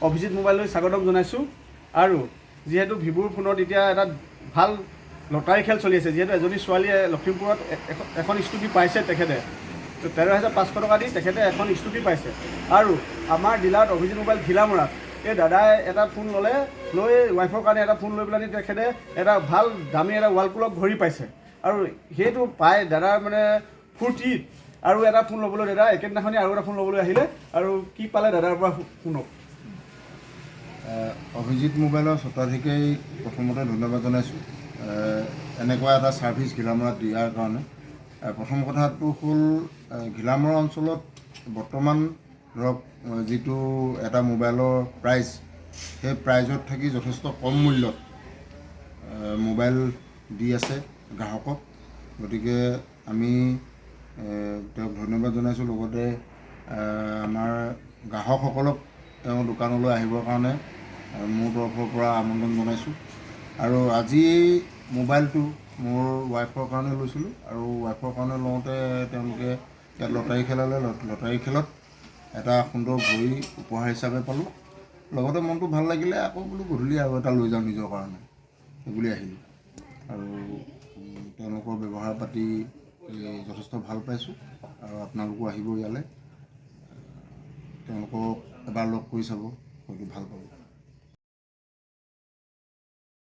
অভিজিত মোবাইললৈ স্বাগতম জনাইছোঁ। আৰু যিহেতু ভিভোৰ ফোনত এতিয়া এটা ভাল লটাৰী খেল চলি আছে, যিহেতু এজনী ছোৱালীয়ে লখিমপুৰত এখন স্কুটি পাইছে, তেখেতে 13,500 টকা দি তেখেতে এখন স্কুটি পাইছে। আৰু আমাৰ ডিলাৰত অভিজিত মোবাইল ঘিলামৰাত এই দাদাই এটা ফোন লৈ ৱাইফৰ কাৰণে এটা ফোন লৈ পেলাই তেখেতে এটা ভাল দামী এটা ৱালপুলক ঘড়ী পাইছে। আৰু সেইটো পাই দাদাৰ মানে ফূৰ্তিত আৰু এটা ফোন ল'বলৈ দাদা একেদিনাখনি আৰু এটা ফোন ল'বলৈ আহিলে। আৰু কি পালে দাদাৰ পৰা শুনক। অভিজিত মোবাইলৰ স্বত্বাধিকাৰী প্ৰথমতে ধন্যবাদ জনাইছোঁ এনেকুৱা এটা ছাৰ্ভিচ ঘিলামৰাত দিয়াৰ কাৰণে। প্ৰথম কথাটো হ'ল ঘিলামৰা অঞ্চলত বৰ্তমান ধৰক যিটো এটা মোবাইলৰ প্ৰাইচ, সেই প্ৰাইজত থাকি যথেষ্ট কম মূল্যত মোবাইল দি আছে গ্ৰাহকক। গতিকে আমি তেওঁক ধন্যবাদ জনাইছোঁ। লগতে আমাৰ গ্ৰাহকসকলক তেওঁৰ দোকানলৈ আহিবৰ কাৰণে মোৰ তৰফৰ পৰা আমন্ত্ৰণ জনাইছোঁ। আৰু আজি মোবাইলটো মোৰ ৱাইফৰ কাৰণে লৈছিলোঁ, আৰু ৱাইফৰ কাৰণে লওঁতে তেওঁলোকে ইয়াত লটাৰী খেলালে। লটাৰী খেলত এটা সুন্দৰ ঘড়ী উপহাৰ হিচাপে পালোঁ। লগতে মনটো ভাল লাগিলে, আকৌ বোলো গধূলি আৰু এটা লৈ যাওঁ নিজৰ কাৰণে, সেইবুলি আহিলোঁ। আৰু তেওঁলোকৰ ব্যৱহাৰ পাতি যথেষ্ট ভাল পাইছোঁ। আৰু আপোনালোকো আহিব ইয়ালৈ, তেওঁলোকক এবাৰ লগ কৰি চাব, হয়তো ভাল পাব।